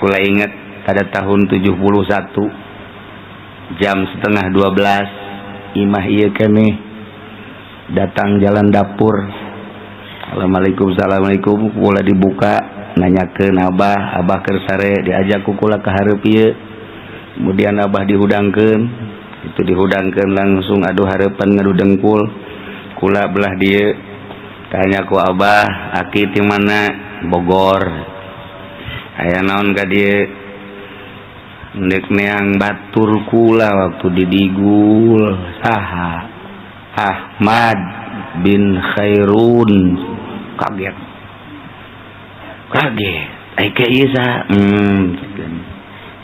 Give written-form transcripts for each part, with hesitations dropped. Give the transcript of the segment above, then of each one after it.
kula inget pada tahun 71 jam setengah 12 imah ieu keneh datang jalan dapur. Assalamualaikum kula dibuka nanyakeun abah keur sare diajak ku kula ka hareup ieu. Kemudian abah dihudangkeun, itu dihudangkeun langsung aduh hareupan ngadu dengkul. Kula belah dieu tanya ku abah, aki ti mana? Bogor. Aya naon ka dieu? Ndek neang batur kula waktu didigul saha Ahmad bin Khairun. Kaget ai ka ieu saha?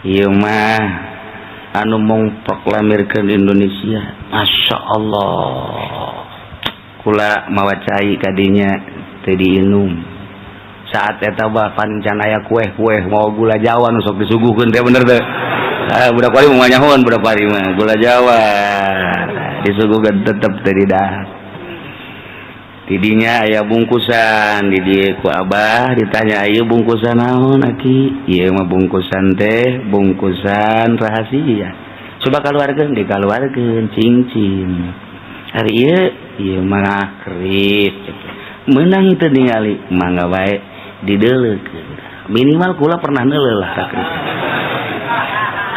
Ieu mah anu mong proklamirkeun Indonesia. Masya Allah, kula mawa cai kadinya teu diinum. Saat eta bah pancan aya kueh-kueh mau gula Jawa nu sok disuguhkeun teh bener teh. Budak pari mah nyahoan budak pari mah gula Jawa disuguhkeun tetep teu didahar. Tidinya aya bungkusan di dieu ku abah ditanya ieu bungkusan naon aki? Ieu mah bungkusan teh bungkusan rahasia. Coba kaluarkeun dikaluarkeun cincin. Hari ieu mah keris. Menang teu ningali mangga bae dideuleukeun. Minimal kula pernah neuleuh lah keris.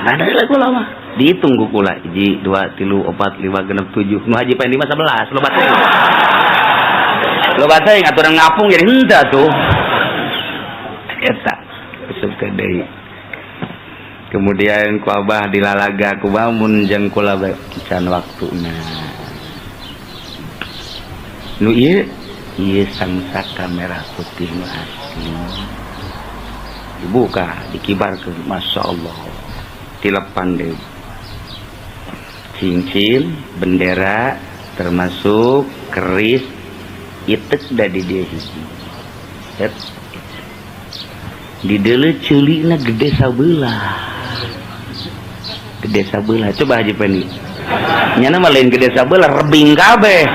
Ada kula mah dihitung ku kula 1 2 3 4 5 6 7 nu haji paen 5 11 loba teh. Loba teh ngaturan ngapung jadi henteu tuh. Eta suka deui. Kemudian ku abah dilalaga ku bamun jeung kula can waktuna. Nu ieu sangsaka merah putih nu asli. Dibuka, dikibarkeun, masya Allah. Tilepan deui. Cincin, bendera, termasuk keris, itek da di dieu hiji. Di deuleu ceulikna gede sabelah. Gede sabelah. Coba Haji Pendi. Nyana mah lain gede sabelah, rebing kabeh.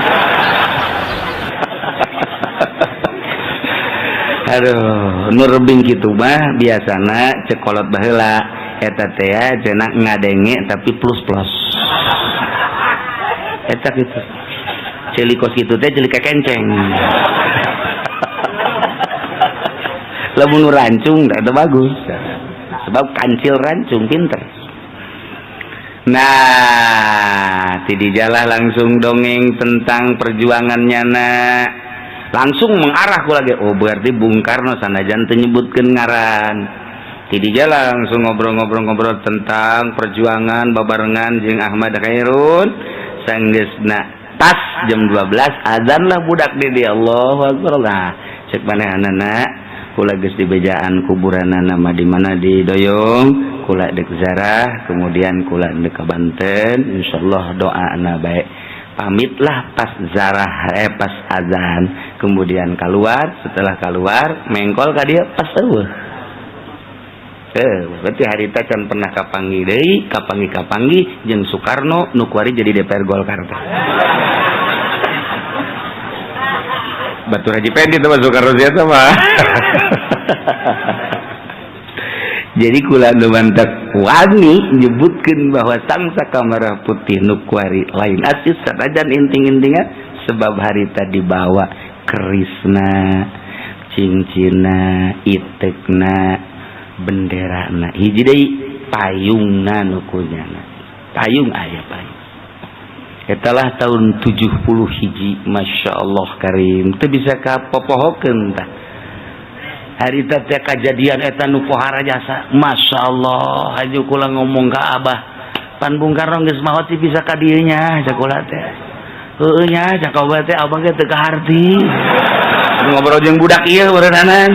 Aduh, nu rebing kitu mah biasana cekolot baheula eta teh cenah ngadenge tapi plus-plus. Eta kitu. Celikos kitu teh celik kenceng. Lamun rancung eta bagus. Sebab kancil rancung pinter. Nah, tidijalah langsung dongeng tentang perjuangannya nak. Langsung mengarah ku lagi, oh berarti Bung Karno sanajan teu nyebutkeun ngaran. Tidijalah langsung ngobrol-ngobrol tentang perjuangan babarengan jeung Ahmad Khairun. Sanggeusna tas jam 12 azan lah budak di dia. Allahu Akbar. Nah, cek manehanana kula geus di bejaan kuburanana mah di mana di Doyong, kula dek zarah, kemudian kula dek ka Banten, insyaallah doana bae. Pamitlah pas zarah pas azan, kemudian keluar, setelah keluar mengkol ka dieu pas eueuh. Berarti harita can pernah kapanggi deui, kapanggi jeung Soekarno nu kuari jadi DPR Golkar teh. Batur Haji Pendi teh Soekarno sia teh mah. Jadi kula nu mantak wani nyebutkeun bahwa sangsaka merah putih nu kuari lain asis sanajan inting-intingna sebab harita dibawa kerisna, cincina, itekna, benderana. Hiji deui payungna nu kunyana. Payung aya payung. Etalah tahun 70 hiji, Masya Allah Karim. Teu bisa kapopohokeun tah. Harita teh kejadian eta nu pohara jasa. Masya Allah, haji kula ngomong ka abah. Pan Bung Karno geus maot sih bisa ka dieu nya, cak kula teh. Heueuh nya, cak abah teh abang ge teu kaharti. Ngobrol jeung budak ieu beureunanan.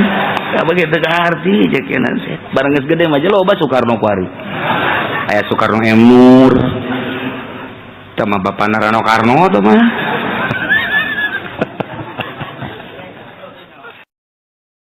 Abang ge teu kaharti cek enan teh. Bareng geus gede mah loba Soekarno kuari. Aya Soekarno Emur. Tama bapana Rano Karno teh mah.